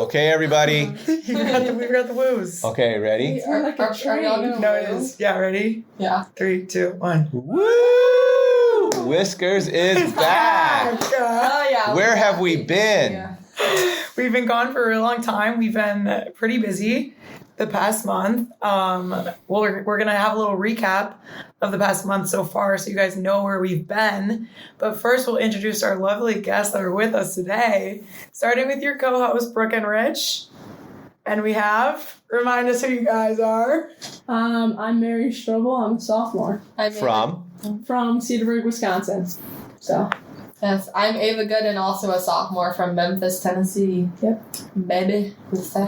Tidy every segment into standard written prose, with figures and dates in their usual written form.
Okay, everybody. We've got the woos. Okay, ready? Are y'all gonna No, it is. Yeah, ready? Yeah. 3, 2, 1. Woo! Whiskers is back. Oh, yeah. Where have we been? Yeah. We've been gone for a really long time. We've been pretty busy the past month. We're going to have a little recap of the past month so far so you guys know where we've been. But first, we'll introduce our lovely guests that are with us today, starting with your co-hosts, Brooke and Rich. And we have, remind us who you guys are. I'm Mary Stroebel. I'm a sophomore from Cedarburg, Wisconsin. So, yes, I'm Ava Goodin, also a sophomore from Memphis, Tennessee. Yep. Baby.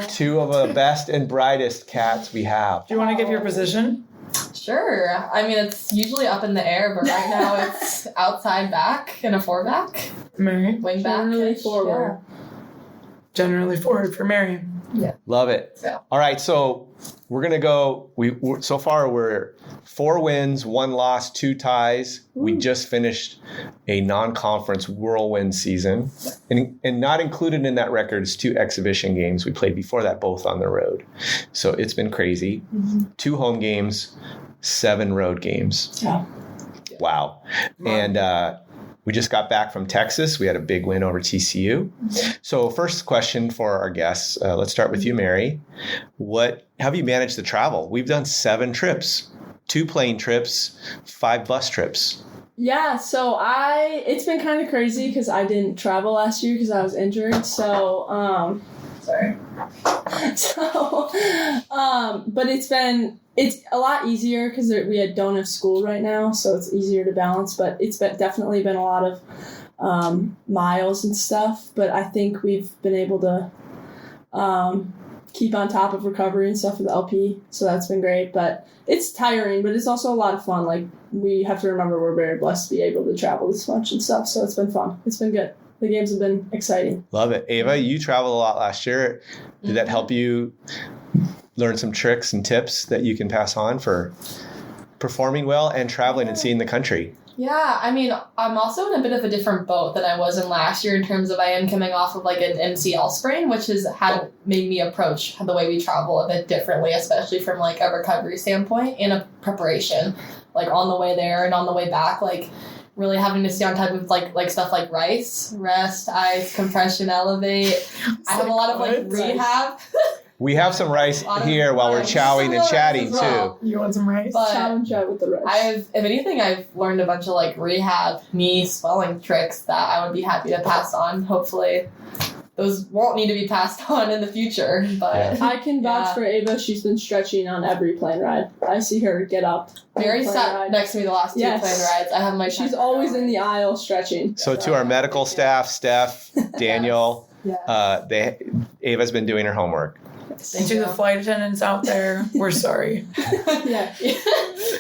Two of the best and brightest cats we have. Do you want to give your position? Sure. I mean, it's usually up in the air, but right now it's outside back in a 4-back. Mary? Wing back. generally forward. Generally forward for Mary. Yeah. Love it. Yeah. All right, so we're going to go. So far, we're 4 wins, 1 loss, 2 ties. Ooh. We just finished a non-conference whirlwind season. And not included in that record is 2 exhibition games we played before that, both on the road. So it's been crazy. Mm-hmm. 2 home games, 7 road games. Yeah. Wow. And we just got back from Texas. We had a big win over TCU. Mm-hmm. So first question for our guests. Let's start with you, Mary. How have you managed the travel? We've done 7 trips, 2 plane trips, 5 bus trips. Yeah, so it's been kind of crazy because I didn't travel last year because I was injured. So, sorry. But it's a lot easier because we don't have school right now, so it's easier to balance. But it's definitely been a lot of miles and stuff. But I think we've been able to keep on top of recovery and stuff with LP, so that's been great. But it's tiring, but it's also a lot of fun. Like, we have to remember we're very blessed to be able to travel this much and stuff, so it's been fun. It's been good. The games have been exciting. Love it. Ava, you traveled a lot last year. Did that help you learn some tricks and tips that you can pass on for performing well and traveling and seeing the country? Yeah, I mean, I'm also in a bit of a different boat than I was in last year in terms of I am coming off of like an MCL sprain, which has made me approach the way we travel a bit differently, especially from like a recovery standpoint and a preparation, like on the way there and on the way back, like really having to stay on top of like stuff like rice, rest, ice, compression, elevate. I have a lot of like rehab. We have some rice here while we're chowing and chatting too. You want some rice? Chow and chat with the rice. If anything, I've learned a bunch of like rehab knee swelling tricks that I would be happy to pass on. Hopefully those won't need to be passed on in the future, but I can vouch for Ava. She's been stretching on every plane ride. I see her get up. Mary sat next to me the last 2 plane rides. I have my. She's always in the aisle stretching. So to our medical staff, Steph, Daniel, Ava's been doing her homework. And to the flight attendants out there, we're sorry.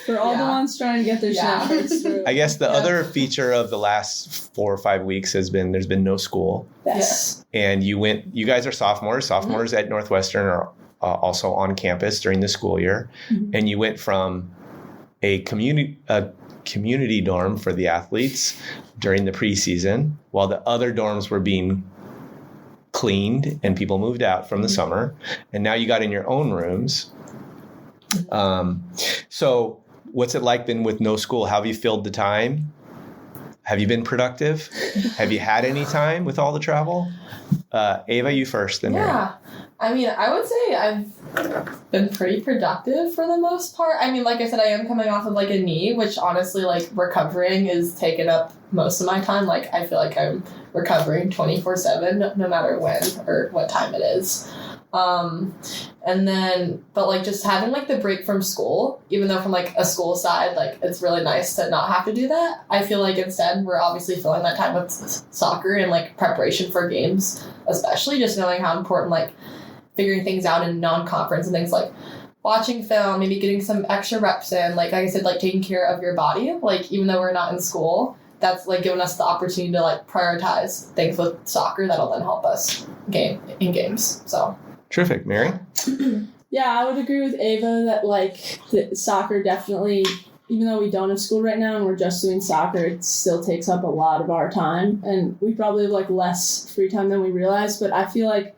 For all the ones trying to get their snapshirts through. I guess the other feature of the last 4 or 5 weeks has been there's been no school. Yes. And you guys are sophomores. Sophomores at Northwestern are also on campus during the school year. Mm-hmm. And you went from a community dorm for the athletes during the preseason while the other dorms were being cleaned and people moved out from the summer, and now you got in your own rooms. So what's it like been with no school? How have you filled the time? Have you been productive? Have you had any time with all the travel? Ava, you first, then Mary. Yeah, I mean, I would say I've been pretty productive for the most part. I mean, like I said, I am coming off of like a knee, which honestly, like recovering is taking up most of my time. Like, I feel like I'm recovering 24/7, no matter when or what time it is. But like just having like the break from school, even though from like a school side, like it's really nice to not have to do that. I feel like instead we're obviously filling that time with soccer and like preparation for games, especially just knowing how important like figuring things out in non-conference and things like watching film, maybe getting some extra reps in, like I said, like taking care of your body, like even though we're not in school, that's like giving us the opportunity to like prioritize things with soccer that'll then help us in games. So terrific. Mary? Yeah, I would agree with Ava that like the soccer definitely, even though we don't have school right now and we're just doing soccer, it still takes up a lot of our time, and we probably have like less free time than we realize. But I feel like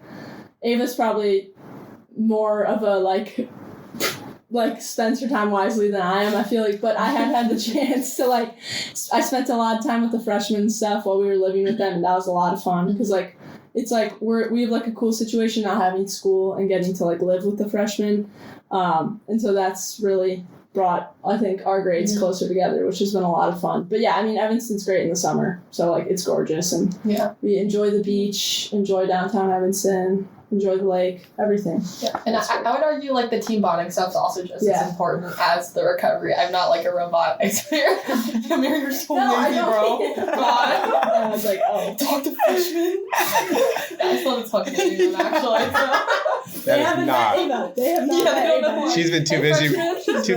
Ava's probably more of a like spends her time wisely than I am, I feel like, but I have had the chance to I spent a lot of time with the freshmen and stuff while we were living with them, and that was a lot of fun because it's we have a cool situation not having school and getting to live with the freshmen, and so that's really brought, I think, our grades closer together, which has been a lot of fun. But yeah, I mean, Evanston's great in the summer, so it's gorgeous, and we enjoy the beach, enjoy downtown Evanston, enjoy the lake, everything. Yeah, and I would argue the team bonding stuff is also just as important as the recovery. I'm not a robot. I swear. Mary, you're so lazy, bro. God. I was oh. Talk to freshmen. I still haven't talked to them actually. So. They haven't met Ava. They have not met Ava. She's been too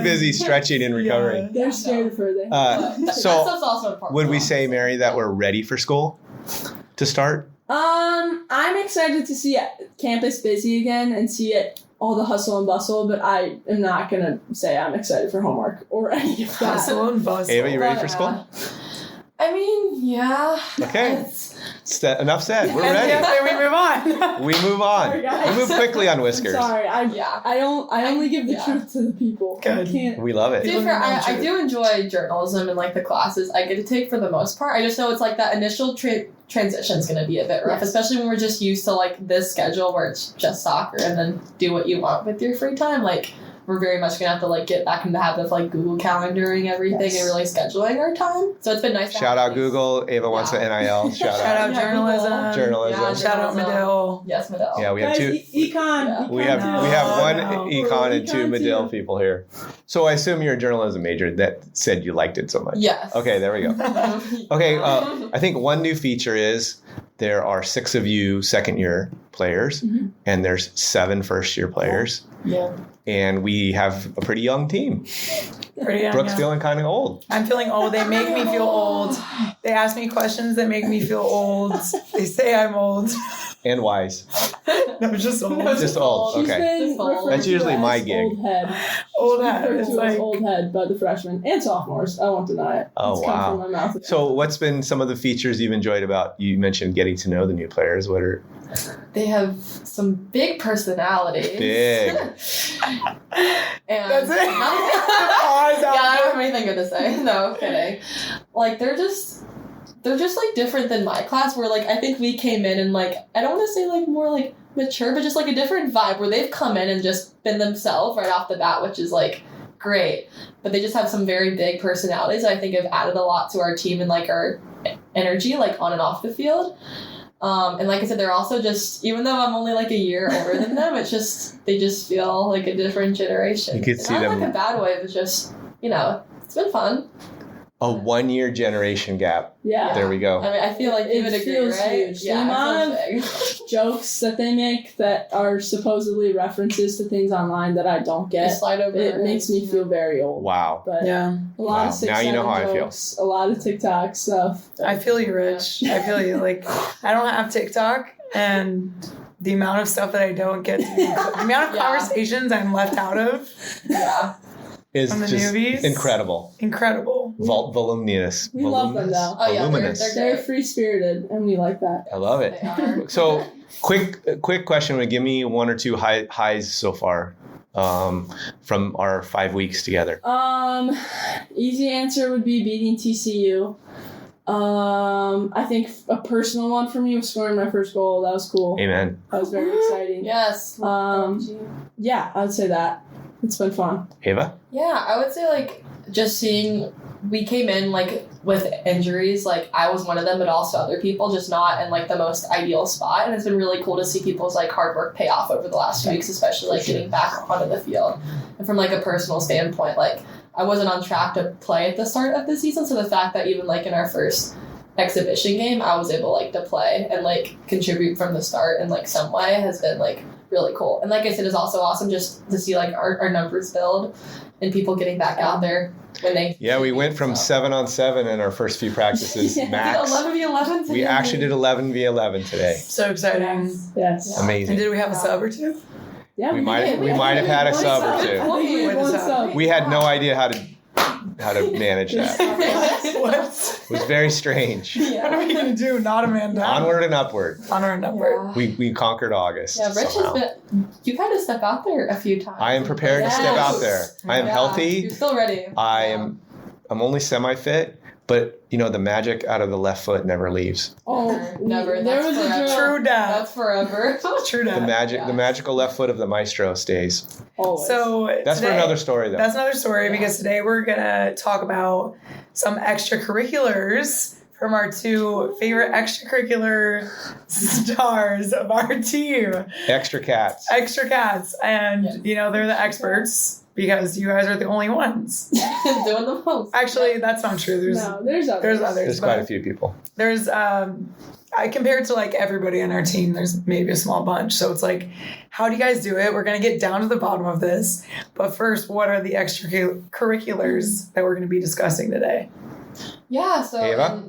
busy stretching and recovering. Yeah. They're scared of her. That stuff's also important. Would we say, Mary, that we're ready for school to start? I'm excited to see campus busy again and see all the hustle and bustle, but I am not going to say I'm excited for homework or any of that. Hustle and bustle. Ava, you ready for school? I mean, yeah. Okay. Enough said. We're ready. Yeah, we move on. We move on. Sorry, We move quickly on Whiskers. Sorry, I only give the truth to the people. Good. I can't. We love it. To be fair, I do enjoy journalism and the classes I get to take for the most part. I just know it's that initial transition is going to be a bit rough, especially when we're just used to this schedule where it's just soccer and then do what you want with your free time. We're very much gonna have to get back into the habit of Google calendaring everything and really scheduling our time. So it's been nice. Shout out Google. Ava wants the NIL. Shout out journalism. Journalism. Yeah, Shout out Medill. Yes, Medill. Yeah, we have two. Econ. We have one econ and two Econ Medill too. people here. So I assume you're a journalism major that said you liked it so much. Yes. Okay, there we go. Okay, I think one new feature is there are 6 of you second-year players, and there's 7 first-year players. Yeah. And we have a pretty young team. Pretty young, Brooke's feeling kind of old. I'm feeling old. They make me feel old. They ask me questions that make me feel old. They say I'm old. And wise. No, just old. Just old. She's Okay. been referred That's to usually as my gig. Old head. Old She's hat. referred It's to as old head by the freshmen and sophomores. I won't deny it. Oh, It's wow. come from my mouth. So what's been some of the features you've enjoyed about, you mentioned getting to know the new players. What are They have some big personalities. big? And That's it. yeah, I don't have anything good to say. No, kidding. They're just different than my class where I think we came in and I don't want to say more mature, but just a different vibe where they've come in and just been themselves right off the bat, which is great. But they just have some very big personalities that I think have added a lot to our team and our energy on and off the field. And like I said, they're also just, even though I'm only a year older than them, they just feel like a different generation. You could see not them. a bad way, but just, it's been fun. A 1-year generation gap. Yeah. There we go. I mean, I feel you would It agree, feels right? huge. Yeah, The amount it feels big. Jokes that they make that are supposedly references to things online that I don't They get. slide over. It makes me feel very old. Wow. But Yeah. a lot Wow. of 6 Now you know how I feel. jokes, a lot of TikTok stuff. I feel you, Rich. I feel you. I don't have TikTok, and the amount of stuff that I don't get to, the amount of Yeah. conversations I'm left out of, Yeah. Is From the just newbies? incredible. incredible. Voluminous. We love them, though. Oh, yeah, Voluminous. they're They're free spirited, and we like that. I love it. They are. So, quick question. Would give me 1 or 2 highs so far from our 5 weeks together. Easy answer would be beating TCU. I think a personal one for me was scoring my first goal. That was cool. Amen. That was very exciting. Yes. Yeah, I would say that. It's been fun. Ava? Yeah, I would say just seeing we came in with injuries, I was one of them, but also other people just not in the most ideal spot, and it's been really cool to see people's hard work pay off over the last few weeks, especially getting back onto the field. And from a personal standpoint, I wasn't on track to play at the start of the season, so the fact that even in our first exhibition game I was able to play and contribute from the start in some way has been really cool. And like I said, it's also awesome just to see our numbers build and people getting back out there when they. Yeah, we went from 7-on-7 in our first few practices. Yeah. Max. 11v11 today. We actually did 11v11 today. So exciting. Yes. Yeah. Amazing. And did we have a sub or two? Yeah, We might have had a sub or two. I think we had one With a sub. sub. We had no idea how to manage that. What? It was very strange. What are we gonna do? Not a man down. Onward and upward. Onward and upward. Yeah. We conquered August. Yeah, Rich somehow. has been. You've had to step out there a few times. I am prepared to step out there. I am Yeah, healthy. You're still ready. I'm only semi-fit, but the magic out of the left foot never leaves. Oh, Never. There That's was a forever. drill. True dad. That's forever. True The dad. the magical left foot of the maestro stays. Always. So That's for today- another story, though. That's another story because today we're gonna talk about some extracurriculars from our two favorite extracurricular stars of our team, Extra cats. Extra Cats, and they're the experts because you guys are the only ones. Doing the most. Actually, that's not true. There's there's others. there's others. There's but quite a few people. There's I compared to like everybody on our team, there's maybe a small bunch. So it's like, how do you guys do it? We're gonna get down to the bottom of this. But first, what are the extracurriculars that we're gonna be discussing today? Yeah, so Ava?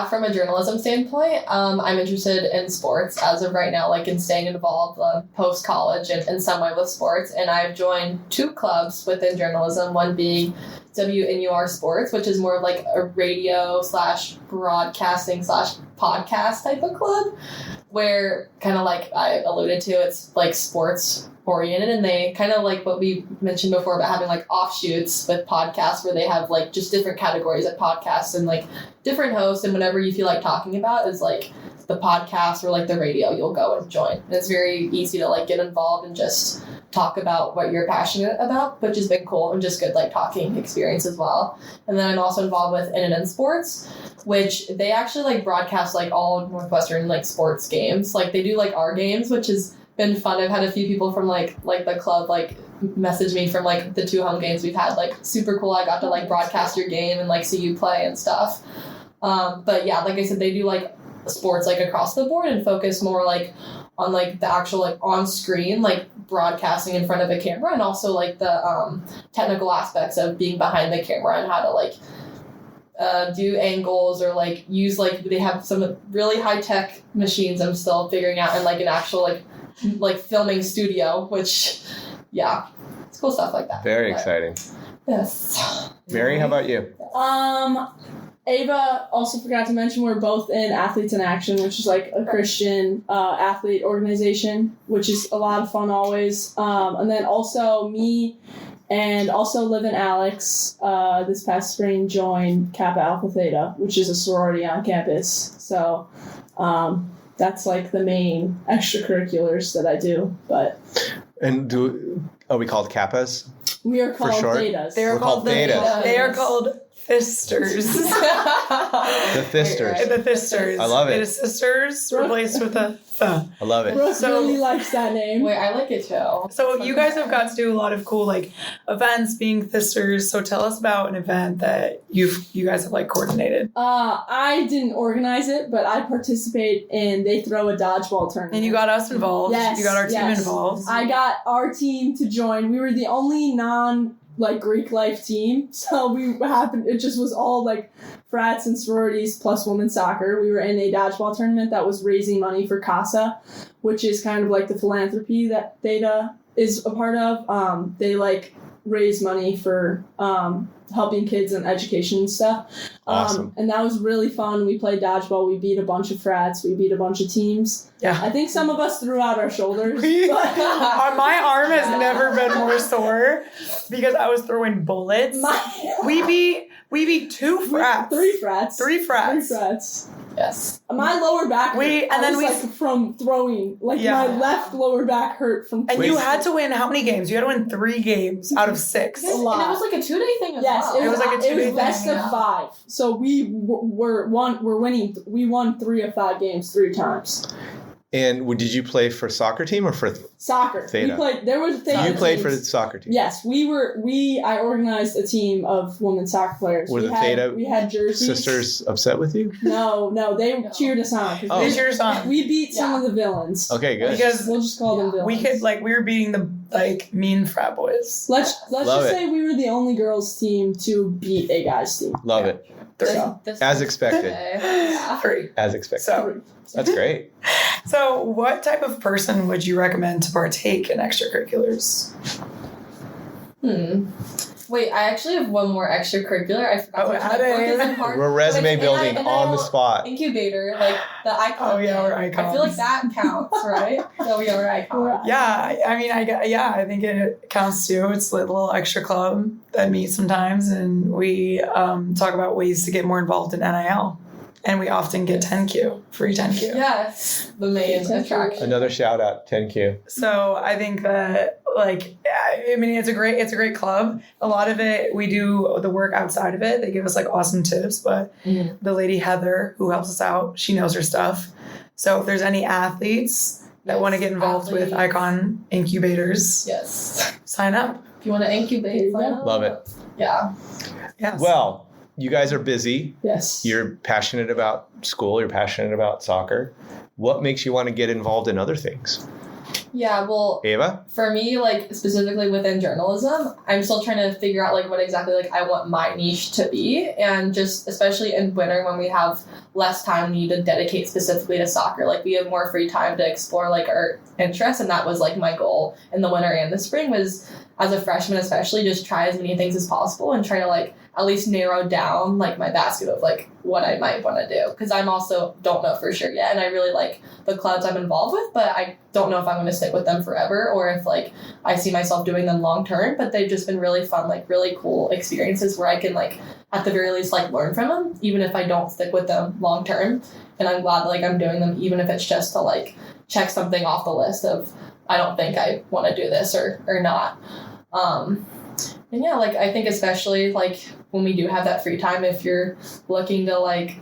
From a journalism standpoint, I'm interested in sports as of right now, like in staying involved post college and in some way with sports. And I've joined 2 clubs within journalism, one being WNUR Sports, which is more of like a radio / broadcasting / podcast type of club, where kind of like I alluded to, it's like sports oriented, and they kind of like what we mentioned before about having like offshoots with podcasts where they have like just different categories of podcasts and like different hosts, and whatever you feel like talking about is like the podcast or like the radio, you'll go and join. And it's very easy to like get involved and just talk about what you're passionate about, which has been cool and just good like talking experience as well. And then I'm also involved with NNN Sports, which they actually like broadcast like all Northwestern like sports games. Like they do like our games, which has been fun. I've had a few people from like the club like message me from like the 2 home games we've had, like super cool. I got to like broadcast your game and like see you play and stuff. But yeah, like I said, they do like sports like across the board and focus more like on like the actual like on screen like broadcasting in front of a camera, and also like the technical aspects of being behind the camera and how to like do angles or like use like they have some really high tech machines I'm still figuring out, and like an actual like filming studio, which it's cool stuff like that. Very But, exciting. Yes. Mary, how about you? Ava also forgot to mention we're both in Athletes in Action, which is like a Christian athlete organization, which is a lot of fun always. And then also me and also Liv and Alex this past spring joined Kappa Alpha Theta, which is a sorority on campus. So that's like the main extracurriculars that I do. But And are we called Kappas? we are called short? Thetas. They are We're called the Thetas. They are called Thisters. The Thisters. The Thisters. I love it. It is sisters replaced with a th. I love it. Brooke So- really likes that name. Wait, I like it too. So you guys have got to do a lot of cool like events being Thisters. So tell us about an event that you guys have like coordinated. I didn't organize it, but I participate in. They throw a dodgeball tournament. And you got us involved. Yes, You got our team yes. involved. I got our team to join. We were the only Greek life team, so it just was all like frats and sororities plus women's soccer. We were in a dodgeball tournament that was raising money for CASA, which is kind of like the philanthropy that Theta is a part of. They like raise money for helping kids in education and stuff. Awesome. And that was really fun. We played dodgeball. We beat a bunch of frats. We beat a bunch of teams. Yeah. I think some of us threw out our shoulders. My arm has never been more sore because I was throwing bullets. We beat 2 frats. 3 frats. 3 frats. 3 frats. Yes. My lower back hurt. From throwing. Like my left lower back hurt from And you had to win how many games? You had to win 3 games out of 6. A lot. And it was like a 2-day thing as Yes, well. It was like a 2-day It thing, was best of 5. So we were winning. We won 3 of 5 games 3 times. And did you play for soccer team or for Soccer. Theta? We played. There was Theta. You played teams. for the soccer team? Yes, I organized a team of women's soccer players. Were we the had, Theta We had jerseys. sisters upset with you? No, they cheered us on. 'Cause Oh. It's yours on. We beat some of the villains. Okay, good. Because We'll just call them villains. we were beating the mean frat boys. Let's Love just it. say we were the only girls team to beat a guys team. Love it. As expected. Yeah. 3. As expected. So That's great. So what type of person would you recommend to partake in extracurriculars? Wait, I actually have one more extracurricular. I forgot to add mention. it. Brooke is in Hart. We're resume building And on the spot. Incubator, like the icon. Oh, yeah, thing. we're I feel like icons. that counts, right? No, we are icons. Yeah, I mean, I think it counts too. It's a little extra club that meets sometimes, and we talk about ways to get more involved in NIL. And we often get 10Q, free 10Q. Yes, the main attraction. Another shout out, 10Q. So I think that, like, I mean, it's a great club. A lot of it, we do the work outside of it. They give us like awesome tips, but the lady Heather, who helps us out, she knows her stuff. So if there's any athletes that want to get involved with Icon Incubators, Yes. sign up. If you want to incubate, sign up. Love it. Yeah. Yes. Well, you guys are busy. Yes. You're passionate about school. You're passionate about soccer. What makes you want to get involved in other things? Yeah, well, Ava? for me, like specifically within journalism, I'm still trying to figure out like what exactly like I want my niche to be, and just especially in winter when we have less time we need to dedicate specifically to soccer, like we have more free time to explore like our interests, and that was like my goal in the winter and the spring was, as a freshman especially, just try as many things as possible and try to like at least narrow down like my basket of like what I might want to do, because I'm also don't know for sure yet, and I really like the clubs I'm involved with, but I don't know if I'm going to stick with them forever or if like I see myself doing them long term. But they've just been really fun, like really cool experiences where I can like at the very least like learn from them even if I don't stick with them long term, and I'm glad like I'm doing them even if it's just to like check something off the list of I don't think I want to do this or not. And yeah, like I think especially like when we do have that free time, if you're looking to like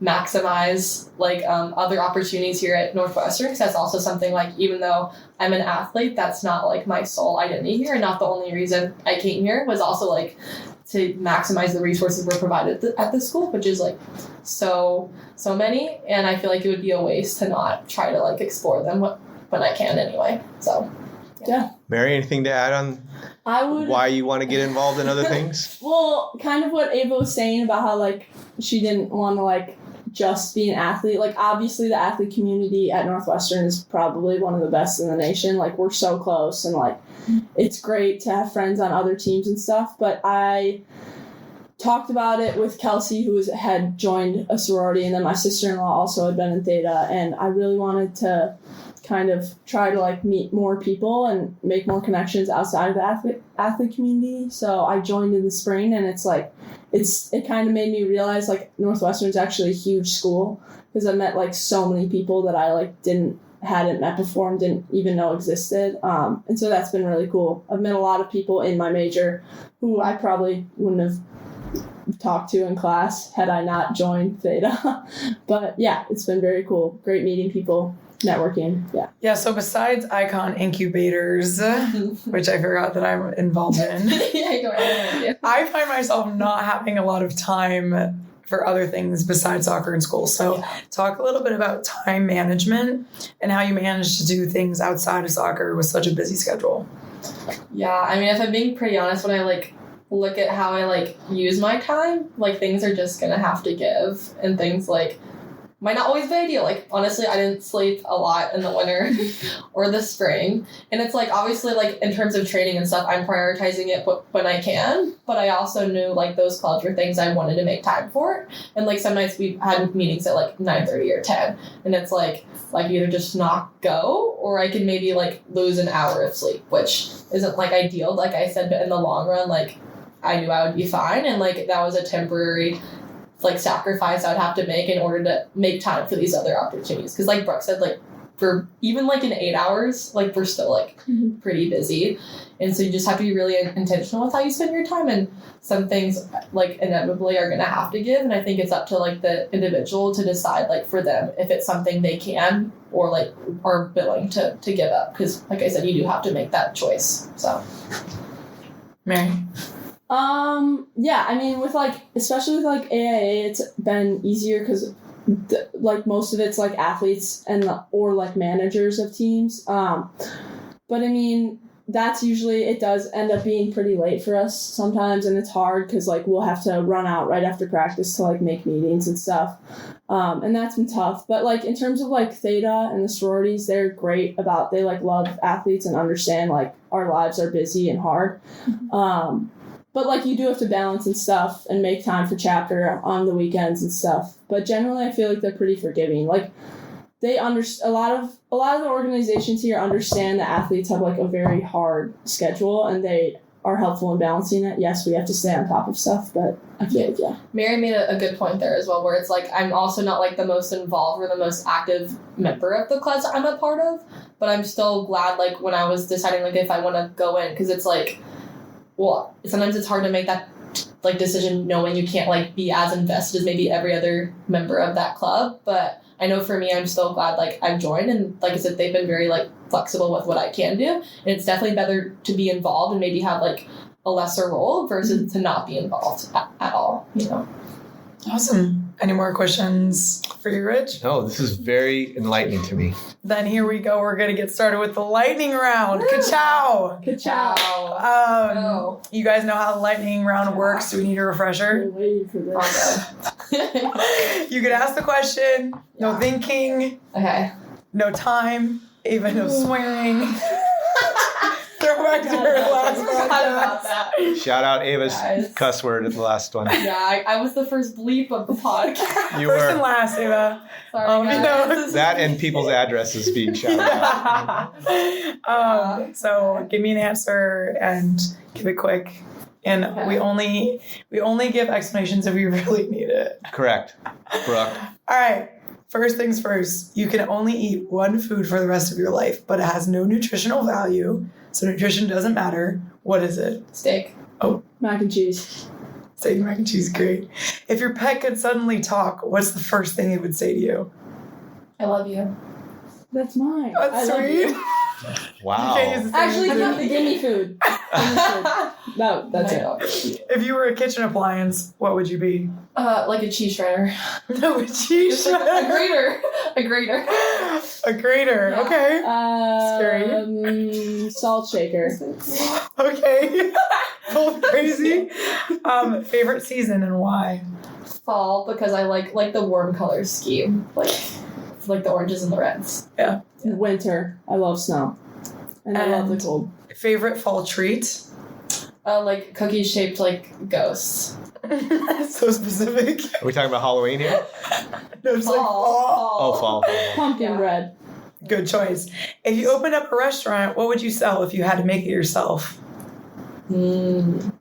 maximize like other opportunities here at Northwestern, because that's also something like even though I'm an athlete, that's not like my sole identity here, and not the only reason I came here, was also like to maximize the resources we're provided at the school, which is like so many, and I feel like it would be a waste to not try to like explore them when I can anyway. So Yeah. Mary, anything to add on I would. why you want to get involved in other things? Well, kind of what Ava was saying about how like she didn't want to like just be an athlete. Like obviously the athlete community at Northwestern is probably one of the best in the nation. Like we're so close, and like it's great to have friends on other teams and stuff. But I talked about it with Kelsey, who had joined a sorority, and then my sister-in-law also had been in Theta, and I really wanted to kind of try to like meet more people and make more connections outside of the athlete community. So I joined in the spring, and it's like it kind of made me realize like Northwestern's actually a huge school, because I met like so many people that I like hadn't met before and didn't even know existed. And so that's been really cool. I've met a lot of people in my major who I probably wouldn't have talked to in class had I not joined Theta. But yeah, it's been very cool. Great meeting people. Networking, yeah. Yeah, so besides Icon Incubators, which I forgot that I'm involved in, I find myself not having a lot of time for other things besides soccer and school. So talk a little bit about time management and how you manage to do things outside of soccer with such a busy schedule. Yeah, I mean, if I'm being pretty honest, when I like look at how I like use my time, like things are just gonna have to give, and things like might not always be ideal. Like honestly, I didn't sleep a lot in the winter or the spring, and it's like obviously like in terms of training and stuff, I'm prioritizing it when I can, but I also knew like those clubs were things I wanted to make time for, and like some nights we had meetings at like 9:30 or 10, and it's like either just not go, or I can maybe like lose an hour of sleep, which isn't like ideal, like I said, but in the long run, like I knew I would be fine, and like that was a temporary like sacrifice I would have to make in order to make time for these other opportunities. Because like Brooke said, like for even like in 8 hours, like we're still like pretty busy, and so you just have to be really intentional with how you spend your time, and some things like inevitably are gonna have to give, and I think it's up to like the individual to decide like for them if it's something they can or like are willing to give up, because like I said, you do have to make that choice. So Mary? Yeah, I mean, with like, especially with like AIA, it's been easier because like most of it's like athletes or like managers of teams. But I mean, that's usually, it does end up being pretty late for us sometimes, and it's hard because like we'll have to run out right after practice to like make meetings and stuff. And that's been tough. But like in terms of like Theta and the sororities, they're great about, they like love athletes and understand like our lives are busy and hard. But like you do have to balance and stuff and make time for chapter on the weekends and stuff. But generally, I feel like they're pretty forgiving. Like they a lot of the organizations here understand that athletes have like a very hard schedule, and they are helpful in balancing it. Yes, we have to stay on top of stuff, but I feel like, yeah. Mary made a good point there as well, where it's like I'm also not like the most involved or the most active member of the class I'm a part of, but I'm still glad like when I was deciding like if I want to go in, because it's like, well, sometimes it's hard to make that like decision knowing you can't like be as invested as maybe every other member of that club, but I know for me, I'm still glad like I've joined, and like I said, they've been very like flexible with what I can do, and it's definitely better to be involved and maybe have like a lesser role versus to not be involved at all, you know. Awesome. Any more questions for you, Rich? No, this is very enlightening to me. Then here we go. We're going to get started with the lightning round. Ka-chow! Ka-chow. You guys know how the lightning round works. Do we need a refresher? We're waiting for this. You could ask the question. No thinking. Okay. No time. Ava, no swearing. Throw back to her last Forgot about that. Shout out Ava's Guys. cuss word at the last one. Yeah, I was the first bleep of the podcast. You First and were. last, Ava. Sorry, guys. That and people's addresses being shouted out. So give me an answer and give it quick. And Okay. we only give explanations if we really need it. Correct. Brooke. All right. First things first. You can only eat one food for the rest of your life, but it has no nutritional value. So nutrition doesn't matter. What is it? Steak. Mac and cheese. Steak and mac and cheese, great. If your pet could suddenly talk, what's the first thing it would say to you? I love you. That's mine. That's I love sweet. you. You Wow. can't use the same Actually, food. give me food. No, that's it. If you were a kitchen appliance, what would you be? Like a cheese shredder. No, a cheese Just like a shredder. grater. A grater. A grater. Yeah. Okay. Salt shaker. Okay. Both crazy. Favorite season and why? Fall, because I like the warm color scheme. Like the oranges and the reds. Yeah. Winter. I love snow. And I love the cold. Favorite fall treat? Like cookies shaped like ghosts. So specific. Are we talking about Halloween here? No, it's like fall. Oh, fall. Pumpkin Yeah. bread. Good choice. If you opened up a restaurant, what would you sell if you had to make it yourself?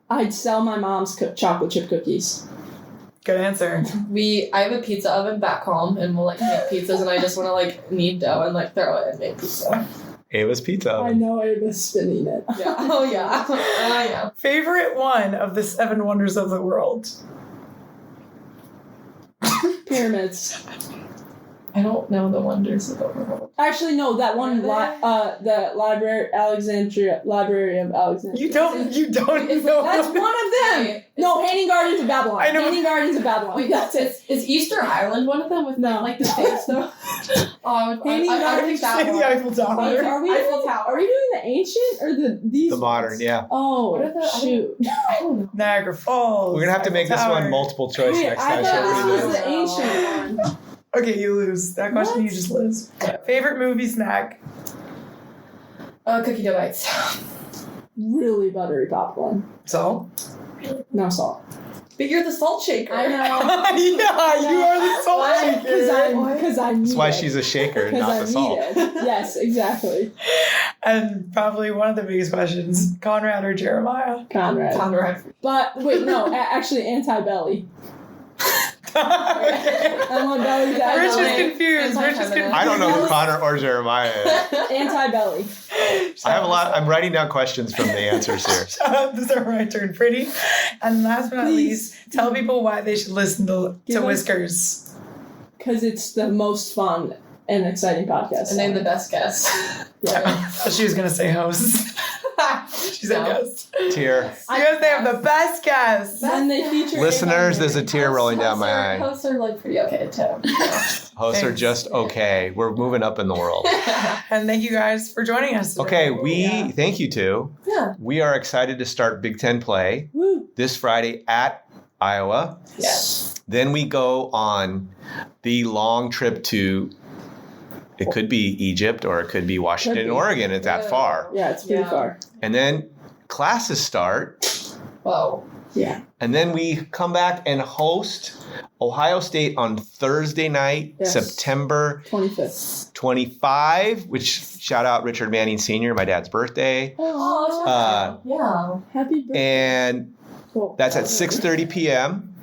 I'd sell my mom's chocolate chip cookies. Good answer. I have a pizza oven back home, and we'll like make pizzas, and I just want to like knead dough and like throw it and make pizza. Ava's Pizza. I know I was spinning it. Yeah. Oh yeah. Yeah. Favorite one of the 7 wonders of the world? Pyramids. I don't know the wonders of the world. Actually, no, that one, the Library of Alexandria. You don't know. That's one of them. Wait, No, Hanging Gardens of Babylon. I know. Hanging Gardens of Babylon. Wait, That's it. Is Easter Island one of them with No. like the face though? I would think Say that the one. Eiffel Tower. Are we Eiffel doing, Tower. are we doing the ancient or these The modern, ones? yeah. Oh, What are the- shoot. I don't know. Niagara Falls. We're going to have to make this Eiffel one Tower. multiple choice Wait, next I time. thought So this everybody was knows. the ancient one. Okay, you lose. That question What? you just lose. Favorite movie snack? Cookie dough bites. Really buttery popcorn. So? No salt. But you're the salt shaker. I know. Yeah, you are the salt shaker. Because I need That's why it. she's a shaker, Because not I the need salt. it. Yes, exactly. And probably one of the biggest questions, Conrad or Jeremiah? Conrad. Conrad. But wait, no, actually anti-belly. Okay. I want belly down. Rich is Anti-belly. confused. Rich is confused. I don't know who Connor or Jeremiah is. Anti-belly. I have a lot. I'm writing down questions from the answers here. Shout out to Sarah Turn Pretty. And last but not least, tell people why they should listen to Give us- Whiskers. Because it's the most fun and exciting podcast. And they're the best guest. Yeah. She was going to say host. She said No. guest. Tier. Because they have the best guests. Then they feature Listeners, Ava there's a and tear rolling down my eye. Hosts are like pretty okay too. Hosts are Thanks. just okay. We're moving up in the world. And thank you guys for joining us today. Okay, thank you too. Yeah. We are excited to start Big Ten play Woo. this Friday at Iowa. Yes. Then we go on the long trip to, it could be Egypt or it could be Washington, Could be. Oregon. It's that far. Yeah, it's pretty Yeah. far. And then classes start Whoa. Yeah. And then we come back and host Ohio State on Thursday night, Yes. September 25th. 25, which shout out Richard Manning Sr., my dad's birthday. Oh, yeah. Happy birthday. And Cool. that's at 6:30 p.m.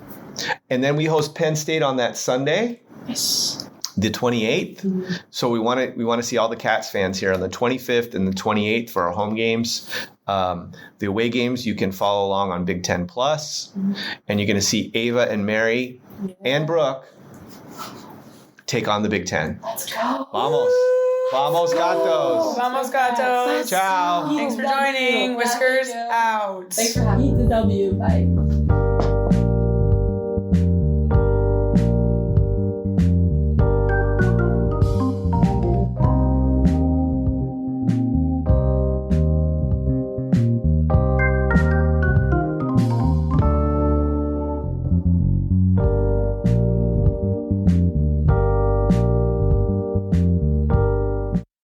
And then we host Penn State on that Sunday, Yes. the 28th. So we want to see all the Cats fans here on the 25th and the 28th for our home games. The away games you can follow along on Big Ten Plus, and you're going to see Ava and Mary and Brooke take on the Big Ten. Let's go. Vamos gatos. Vamos gatos. Ciao. Thanks for joining. Whiskers Thank you. out. Thanks for having me. Eat the W. Bye.